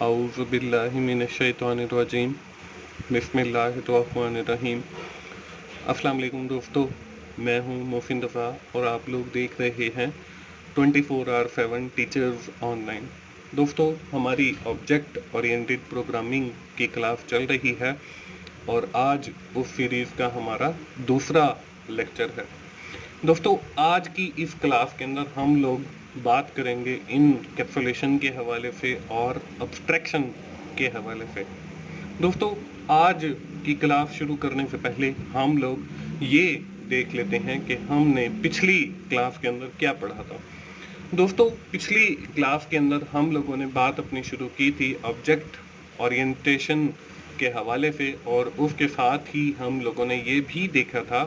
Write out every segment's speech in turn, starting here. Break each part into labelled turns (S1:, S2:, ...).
S1: औज़ु बिल्लाहि मिनश्शैतानिर्रजीम बिस्मिल्लाहिर्रहमानिर्रहीम। अस्सलाम वालेकुम दोस्तों, मैं हूं मोहसिन रफ़ा और आप लोग देख रहे हैं 24/7 टीचर्स ऑनलाइन। दोस्तों, हमारी ऑब्जेक्ट ओरिएंटेड प्रोग्रामिंग की क्लास चल रही है और आज उस सीरीज़ का हमारा दूसरा लेक्चर है। दोस्तों, आज की इस क्लास के अंदर हम लोग बात करेंगे इनकैप्सुलेशन के हवाले से और अब्स्ट्रैक्शन के हवाले से। दोस्तों, आज की क्लास शुरू करने से पहले हम लोग ये देख लेते हैं कि हमने पिछली क्लास के अंदर क्या पढ़ा था। दोस्तों, पिछली क्लास के अंदर हम लोगों ने बात अपनी शुरू की थी ऑब्जेक्ट ओरिएंटेशन के हवाले से और उसके साथ ही हम लोगों ने ये भी देखा था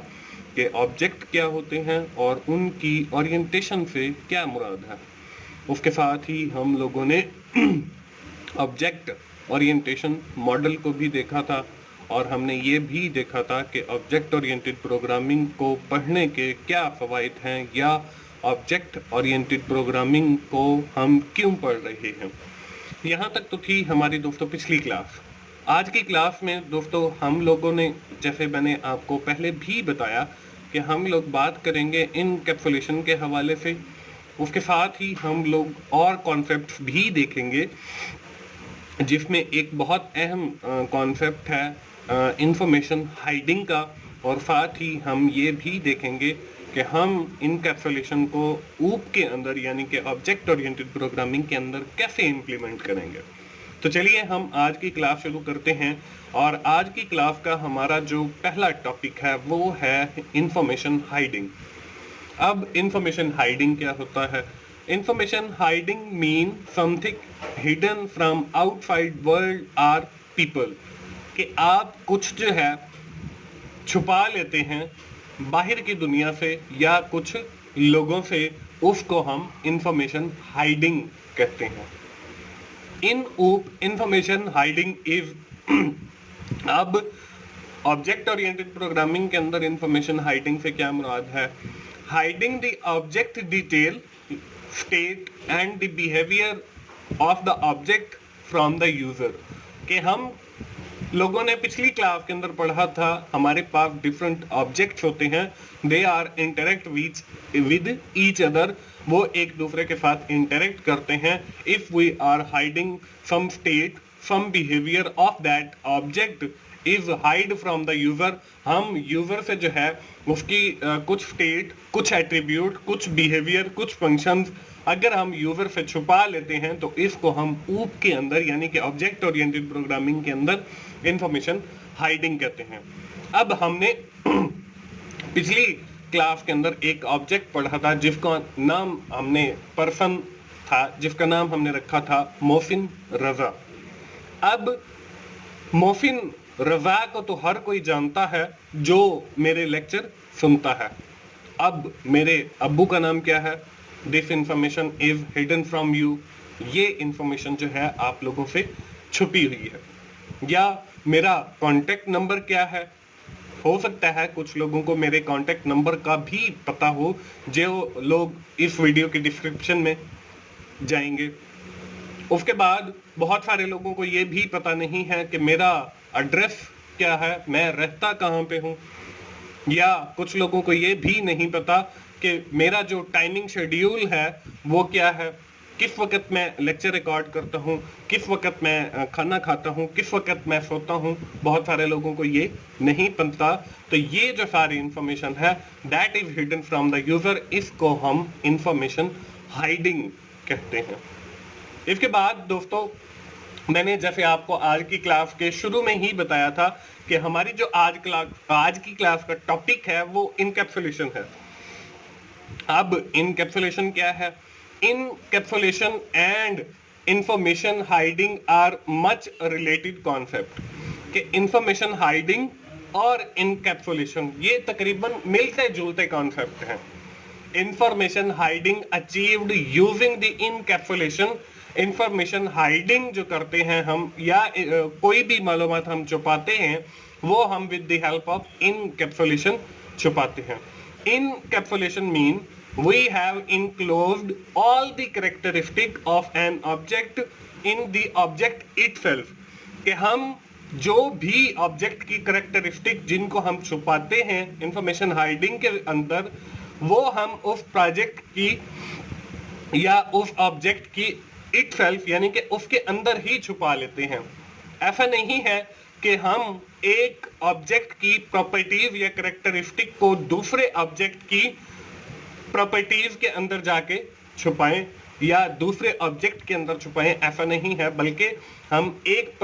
S1: कि ऑब्जेक्ट क्या होते हैं और उनकी ओरिएंटेशन से क्या मुराद है। उसके साथ ही हम लोगों ने ऑब्जेक्ट ओरिएंटेशन मॉडल को भी देखा था और हमने ये भी देखा था कि ऑब्जेक्ट ओरिएंटेड प्रोग्रामिंग को पढ़ने के क्या फ़वाइद हैं या ऑब्जेक्ट ओरिएंटेड प्रोग्रामिंग को हम क्यों पढ़ रहे हैं। यहाँ तक तो थी हमारी दोस्तों पिछली क्लास। आज की क्लास में दोस्तों हम लोगों ने, जैसे मैंने आपको पहले भी बताया, कि हम लोग बात करेंगे इनकैप्सुलेशन के हवाले से। उसके साथ ही हम लोग और कॉन्सेप्ट्स भी देखेंगे, जिसमें एक बहुत अहम कॉन्सेप्ट है इंफॉर्मेशन हाइडिंग का, और साथ ही हम ये भी देखेंगे कि हम इनकैप्सुलेशन को ऊप के अंदर यानी कि ऑब्जेक्ट ओरिएंटेड प्रोग्रामिंग के अंदर कैसे इम्प्लीमेंट करेंगे। तो चलिए हम आज की क्लास शुरू करते हैं और आज की क्लास का हमारा जो पहला टॉपिक है वो है इंफॉर्मेशन हाइडिंग। अब इंफॉर्मेशन हाइडिंग क्या होता है? Information hiding mean something hidden from outside world or people, कि आप कुछ जो है छुपा लेते हैं बाहर की दुनिया से या कुछ लोगों से, उसको हम इंफॉर्मेशन हाइडिंग कहते हैं। इंफॉर्मेशन हाइडिंग इज अब ऑब्जेक्ट ओरिएंटेड प्रोग्रामिंग के अंदर इंफॉर्मेशन हाइडिंग से क्या मुराद है? Hiding the object detail, state and the behaviour of the object from the user. कि हम लोगों ने पिछली क्लास के अंदर पढ़ा था, हमारे पास डिफरेंट ऑब्जेक्ट्स होते हैं, they are interact with each other, वो एक दूसरे के साथ इंटरेक्ट करते हैं। If we are hiding some state, some behaviour of that object is hide from the user, हम यूजर से जो है उसकी कुछ स्टेट, कुछ एट्रीब्यूट, कुछ बिहेवियर, कुछ फंक्शंस अगर हम यूजर से छुपा लेते हैं तो इसको हम ऊप के अंदर यानी कि ऑब्जेक्ट ओरिएंटेड प्रोग्रामिंग के अंदर इंफॉर्मेशन हाइडिंग कहते हैं। अब हमने पिछली क्लास के अंदर एक ऑब्जेक्ट पढ़ा था जिसका नाम हमने पर्सन था, जिसका नाम हमने रखा था मोहसिन रजा। अब मोहसिन रजा को तो हर कोई जानता है जो मेरे लेक्चर सुनता है। अब मेरे अब्बू का नाम क्या है? This information is hidden from you, ये इंफॉर्मेशन जो है आप लोगों से छुपी हुई है। या मेरा कॉन्टेक्ट नंबर क्या है? हो सकता है कुछ लोगों को मेरे कॉन्टेक्ट नंबर का भी पता हो, जो लोग इस वीडियो के डिस्क्रिप्शन में जाएंगे। उसके बाद बहुत सारे लोगों को ये भी पता नहीं है कि मेरा एड्रेस क्या है, मैं रहता कहाँ पे हूँ। या कुछ लोगों को ये भी नहीं पता कि मेरा जो टाइमिंग शेड्यूल है वो क्या है, किस वक्त मैं लेक्चर रिकॉर्ड करता हूँ, किस वक्त मैं खाना खाता हूँ, किस वक्त मैं सोता हूँ। बहुत सारे लोगों को ये नहीं पता। तो ये जो सारी इंफॉर्मेशन है that is hidden from the user, इसको हम इंफॉर्मेशन हाइडिंग कहते हैं। इसके बाद दोस्तों, मैंने जैसे आपको आज की क्लास के शुरू में ही बताया था कि हमारी जो आज की क्लास का टॉपिक है वो इनकैप्सुलेशन है। अब इनकैप्सुलेशन क्या है? Encapsulation and information hiding are much related concept. कि इंफॉर्मेशन हाइडिंग और इनकैप्सुलेशन ये तकरीबन मिलते जुलते कॉन्सेप्ट हैं। Information hiding achieved using the encapsulation, information hiding जो करते हैं हम या कोई भी मालूमात हम छुपाते हैं वो हम with the help of encapsulation छुपाते हैं। Encapsulation mean we have enclosed all the characteristic of an object in the object itself, कि हम जो भी ऑब्जेक्ट की करेक्टरिस्टिक जिनको हम छुपाते हैं इंफॉर्मेशन हाइडिंग के अंदर, वो हम उस प्रोजेक्ट की या उस ऑब्जेक्ट की इटसेल्फ यानी कि उसके अंदर ही छुपा लेते हैं। ऐसा नहीं है कि हम एक ऑब्जेक्ट की प्रॉपर्टीज या करेक्टरिस्टिक को दूसरे ऑब्जेक्ट की प्रॉपर्टीज के अंदर जाके छुपाएं या दूसरे ऑब्जेक्ट के अंदर छुपाएं, ऐसा नहीं है, बल्कि हम एक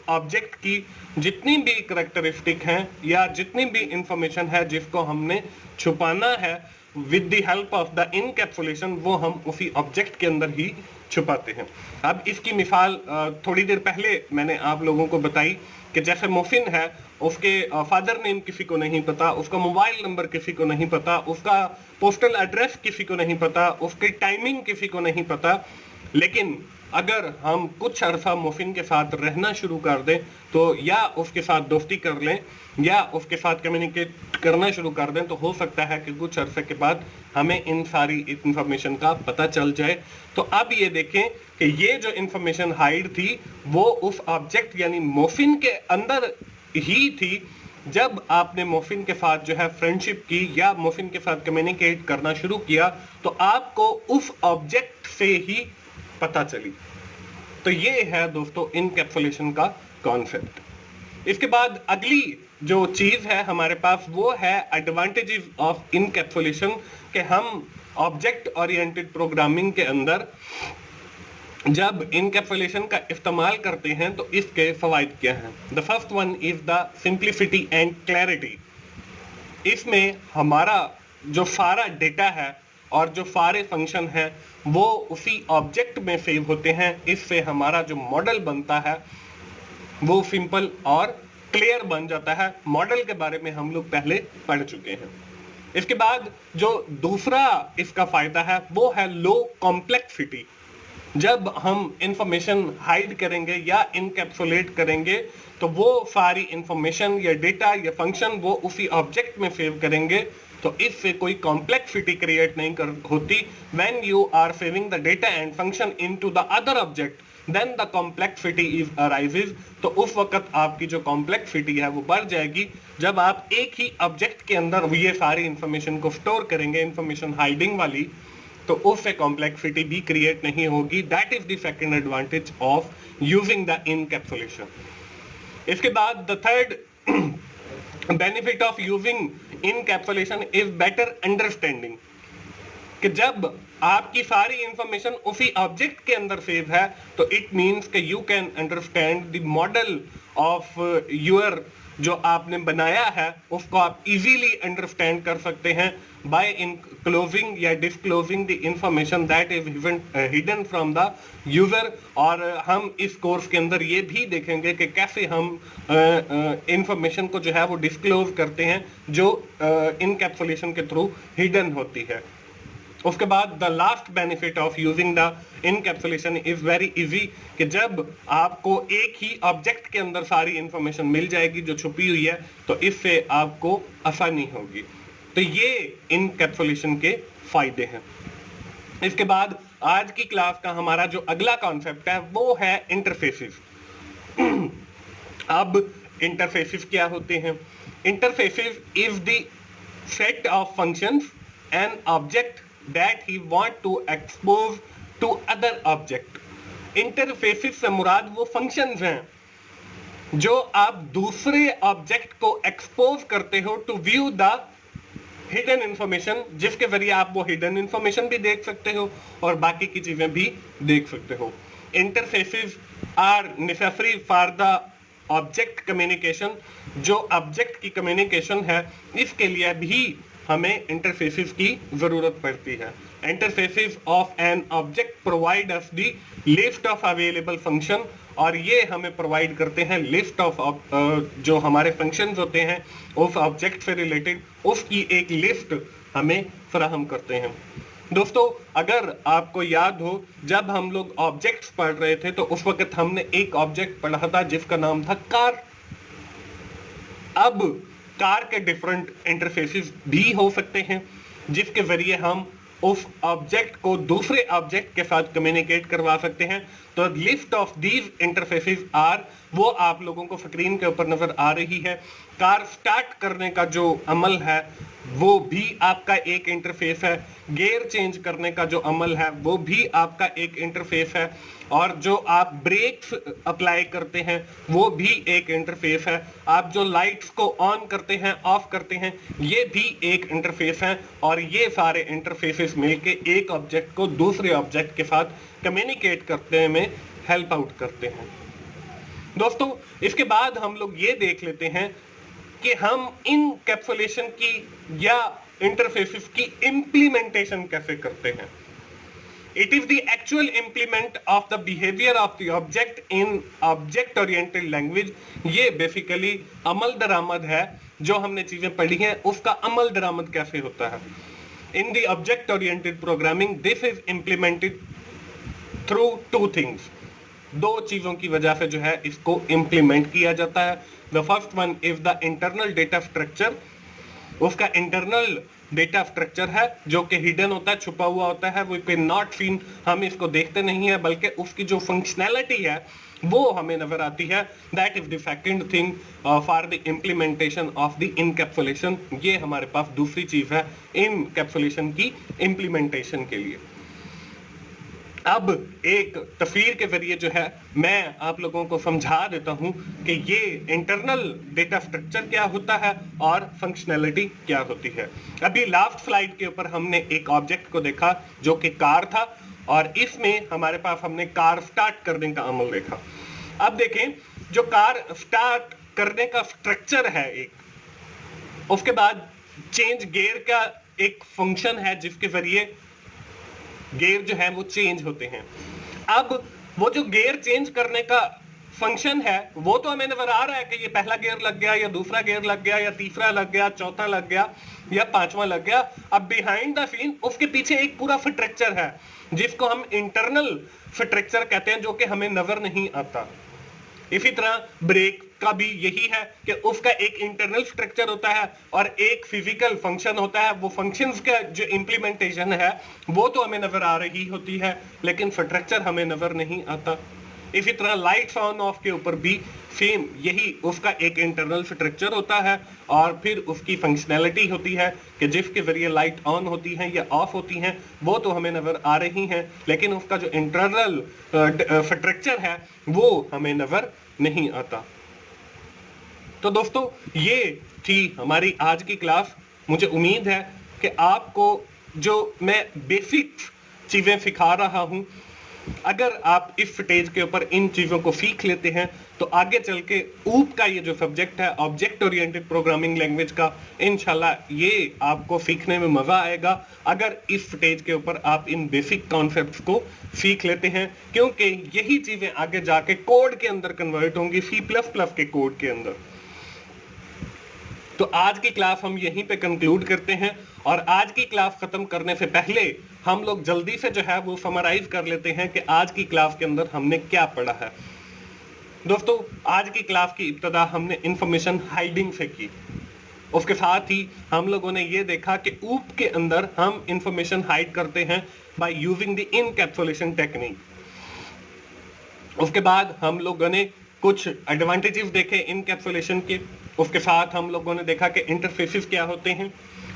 S1: ऑब्जेक्ट की जितनी भी करेक्टरिस्टिक हैं या जितनी भी इंफॉर्मेशन है जिसको हमने छुपाना है, with the help of the encapsulation, वो हम उसी ऑब्जेक्ट के अंदर ही छुपाते हैं। अब इसकी मिसाल थोड़ी देर पहले मैंने आप लोगों को बताई कि जैसे मोहसिन है, उसके फादर नेम किसी को नहीं पता, उसका मोबाइल नंबर किसी को नहीं पता, उसका पोस्टल एड्रेस किसी को नहीं पता, उसकी टाइमिंग किसी को नहीं पता, लेकिन अगर हम कुछ अरसा मोहसिन के साथ रहना शुरू कर दें तो या उसके साथ दोस्ती कर लें या उसके साथ कम्युनिकेट करना शुरू कर दें, तो हो सकता है कि कुछ अरसे के बाद हमें इन सारी इंफॉर्मेशन का पता चल जाए। तो अब ये देखें कि ये जो इंफॉर्मेशन हाइड थी वो उस ऑब्जेक्ट यानी मोहसिन के अंदर ही थी। जब आपने मोहसिन के साथ जो है फ्रेंडशिप की या मोहसिन के साथ कम्युनिकेट करना शुरू किया तो आपको उस ऑब्जेक्ट से ही पता चली। तो ये है दोस्तों इनकैप्सुलेशन का कॉन्सेप्ट। इसके बाद अगली जो चीज है हमारे पास वो है एडवांटेजेस ऑफ इनकैप्सुलेशन, कि हम ऑब्जेक्ट ओरिएंटेड प्रोग्रामिंग के अंदर जब इनकैप्सुलेशन का इस्तेमाल करते हैं तो इसके फवाइद क्या हैं। The first one is the simplicity and clarity. इसमें हमारा जो सारा डेटा है और जो सारे फंक्शन हैं वो उसी ऑब्जेक्ट में सेव होते हैं। इससे हमारा जो मॉडल बनता है वो सिंपल और क्लियर बन जाता है। मॉडल के बारे में हम लोग पहले पढ़ चुके हैं। इसके बाद जो दूसरा इसका फायदा है वो है लो कॉम्प्लेक्सिटी। जब हम इंफॉर्मेशन हाइड करेंगे या इनकैप्सुलेट करेंगे तो वो सारी इंफॉर्मेशन या डेटा या फंक्शन वो उसी ऑब्जेक्ट में सेव करेंगे, तो इससे कोई कॉम्प्लेक्सिटी क्रिएट नहीं होती। When you are saving the data and function into the other object then the complexity is arises. तो उस वक्त आपकी जो कॉम्प्लेक्सिटी है वो बढ़ जाएगी जब आप एक ही ऑब्जेक्ट के अंदर ये सारी इंफॉर्मेशन को स्टोर करेंगे, इंफॉर्मेशन हाइडिंग वाली, तो उससे कॉम्प्लेक्सिटी भी क्रिएट नहीं होगी। That is the second advantage of using the encapsulation. इसके बाद the third benefit of using encapsulation is better understanding, कि जब आपकी सारी इंफॉर्मेशन उसी ऑब्जेक्ट के अंदर सेव है तो इट मींस कि you can understand the model of your जो आपने बनाया है उसको आप इजीली अंडरस्टैंड कर सकते हैं बाय इनक्लोजिंग या disclosing the information that is hidden from the user. और हम इस कोर्स के अंदर ये भी देखेंगे कि कैसे हम इंफॉर्मेशन को जो है वो डिस्क्लोज करते हैं जो इनकैप्सुलेशन के थ्रू हिडन होती है। उसके बाद the last benefit of using the encapsulation is very easy, कि जब आपको एक ही ऑब्जेक्ट के अंदर सारी इंफॉर्मेशन मिल जाएगी जो छुपी हुई है तो इससे आपको आसानी होगी। तो ये इनकैप्सुलेशन के फायदे हैं। इसके बाद आज की क्लास का हमारा जो अगला कॉन्सेप्ट है वो है इंटरफेसेस। अब इंटरफेसेस क्या होते हैं? Interfaces is the set of functions and object that he want to expose to other object। Interfaces से मुराद वो फंक्शंस हैं जो आप दूसरे ऑब्जेक्ट को एक्सपोज करते हो to view the hidden information, जिसके जरिए आप वो हिडन इंफॉर्मेशन भी देख सकते हो और बाकी की चीजें भी देख सकते हो। Interfaces are necessary for the object communication. जो ऑब्जेक्ट की कम्युनिकेशन है इसके लिए भी हमें इंटरफेसेस की जरूरत पड़ती है। Interfaces of an object provide us the list of available function, और ये हमें प्रोवाइड करते हैं लिस्ट ऑफ जो हमारे फंक्शंस होते हैं उस ऑब्जेक्ट से रिलेटेड उसकी एक लिस्ट हमें फराहम करते हैं। दोस्तों अगर आपको याद हो जब हम लोग ऑब्जेक्ट्स पढ़ रहे थे तो उस वक्त हमने एक ऑब्जेक्ट पढ़ा था जिसका नाम था कार। अब कार के डिफरेंट इंटरफेसेस भी हो सकते हैं, जिसके जरिए हम उस ऑब्जेक्ट को दूसरे ऑब्जेक्ट के साथ कम्युनिकेट करवा सकते हैं। तो list of these interfaces are, वो आप लोगों को स्क्रीन के ऊपर नजर आ रही है। कार स्टार्ट करने का जो अमल है वो भी आपका एक इंटरफेस है, गियर चेंज करने का जो अमल है वो भी आपका एक इंटरफेस है, और जो आप ब्रेक्स अप्लाई करते हैं वो भी एक इंटरफेस है, आप जो लाइट्स को ऑन करते हैं ऑफ करते हैं ये भी एक इंटरफेस है, और ये सारे इंटरफेसेस मिलके एक ऑब्जेक्ट को दूसरे ऑब्जेक्ट के साथ कम्युनिकेट करने में हेल्प आउट करते हैं। दोस्तों इसके बाद हम लोग ये देख लेते हैं कि हम इन कैप्सुलेशन की या इंटरफेसेस की इंप्लीमेंटेशन कैसे करते हैं। It is the actual implement of the behavior of the object in object oriented language। ये बेसिकली अमल दरामद है, जो हमने चीजें पढ़ी हैं उसका अमल दरामद कैसे होता है। In the object oriented programming this is implemented through two things। दो चीजों की वजह से जो है इसको इंप्लीमेंट किया जाता है। The first one is the internal data structure। उसका इंटरनल डेटा स्ट्रक्चर है जो कि हिडन होता है, छुपा हुआ होता है, वो कोई नॉट सीन, हम इसको देखते नहीं है, बल्कि उसकी जो फंक्शनैलिटी है वो हमें नजर आती है। That is the second thing for the implementation of the encapsulation. ये हमारे पास दूसरी चीज है इनकैप्सुलेशन की इम्प्लीमेंटेशन के लिए। अब एक तस्वीर के जरिए जो है मैं आप लोगों को समझा देता हूं कि ये इंटरनल डेटा स्ट्रक्चर क्या होता है और फंक्शनैलिटी क्या होती है। अभी लास्ट स्लाइड के ऊपर हमने एक ऑब्जेक्ट को देखा जो कि कार था, और इसमें हमारे पास हमने कार स्टार्ट करने का अमल देखा। अब देखें जो कार स्टार्ट करने का स्ट्रक्चर है एक, उसके बाद चेंज गियर का एक फंक्शन है जिसके जरिए गियर जो है वो चेंज होते हैं। अब वो जो गियर चेंज करने का फंक्शन है वो तो हमें नजर आ रहा है कि ये पहला गियर लग गया या दूसरा गियर लग गया या तीसरा लग गया, चौथा लग गया या पांचवा लग गया। अब बिहाइंड द सीन उसके पीछे एक पूरा स्ट्रक्चर है जिसको हम इंटरनल स्ट्रक्चर कहते हैं, जो कि हमें नजर नहीं आता। इसी तरह ब्रेक का भी यही है कि उसका एक इंटरनल स्ट्रक्चर होता है और एक फिजिकल फंक्शन होता है। वो फंक्शंस का जो इंप्लीमेंटेशन है वो तो हमें नजर आ रही होती है, लेकिन स्ट्रक्चर हमें नजर नहीं आता। इसी तरह लाइट्स ऑन ऑफ के ऊपर भी सेम यही उसका एक इंटरनल स्ट्रक्चर होता है, और फिर उसकी फंक्शनैलिटी होती है कि जिसके जरिए लाइट ऑन होती हैं या ऑफ होती हैं वो तो हमें नजर आ रही हैं, लेकिन उसका जो इंटरनल स्ट्रक्चर है वो हमें नजर नहीं आता। तो दोस्तों ये थी हमारी आज की क्लास। मुझे उम्मीद है कि आपको जो मैं बेसिक चीजें सिखा रहा हूं, अगर आप इस स्टेज के ऊपर इन चीजों को सीख लेते हैं तो आगे चल के ऊप का ये जो सब्जेक्ट है ऑब्जेक्ट ओरिएंटेड प्रोग्रामिंग लैंग्वेज का, इंशाल्लाह ये आपको सीखने में मजा आएगा अगर इस स्टेज के ऊपर आप इन बेसिक कॉन्सेप्ट्स को सीख लेते हैं, क्योंकि यही चीजें आगे जाके कोड के अंदर कन्वर्ट होंगी, C++ के कोड के अंदर। तो आज की क्लास हम यहीं पे कंक्लूड करते हैं, और आज की क्लास खत्म करने से पहले हम लोग जल्दी से जो है वो समराइज कर लेते हैं कि आज की क्लास के अंदर हमने क्या पढ़ा है। दोस्तों आज की क्लास की इब्तिदा हमने इंफॉर्मेशन हाइडिंग से की, उसके साथ ही हम लोगों ने ये देखा कि ऊप के अंदर हम इंफॉर्मेशन हाइड करते हैं by using the encapsulation technique. उसके बाद हम लोगों ने कुछ एडवांटेजेस देखे इनकैप्सुलेशन के, उसके साथ हम लोगों ने देखा कि इंटरफेसेस क्या होते हैं,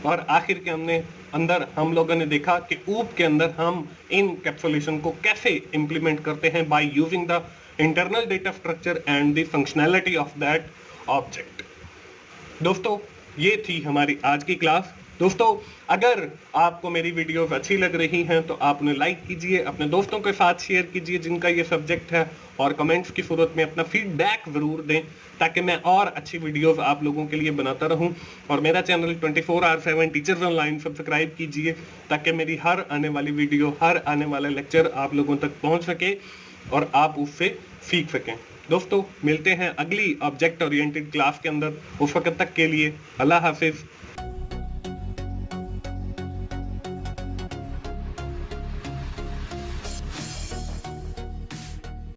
S1: और आखिर के अंदर हम लोगों ने देखा कि ऊप के अंदर हम इनकैप्सुलेशन को कैसे इंप्लीमेंट करते हैं by using the internal data structure and the functionality of that object. दोस्तों ये थी हमारी आज की क्लास। दोस्तों अगर आपको मेरी वीडियोस अच्छी लग रही हैं तो आप उन्हें लाइक कीजिए, अपने दोस्तों के साथ शेयर कीजिए जिनका ये सब्जेक्ट है, और कमेंट्स की सूरत में अपना फीडबैक जरूर दें ताकि मैं और अच्छी वीडियोस आप लोगों के लिए बनाता रहूं। और मेरा चैनल 24/7 टीचर्स ऑनलाइन सब्सक्राइब कीजिए ताकि मेरी हर आने वाली वीडियो, हर आने वाला लेक्चर आप लोगों तक पहुंच सके और आप उससे सीख सकें। दोस्तों मिलते हैं अगली ऑब्जेक्ट ओरिएंटेड क्लास के अंदर, उस वक्त तक के लिए अल्लाह हाफिज।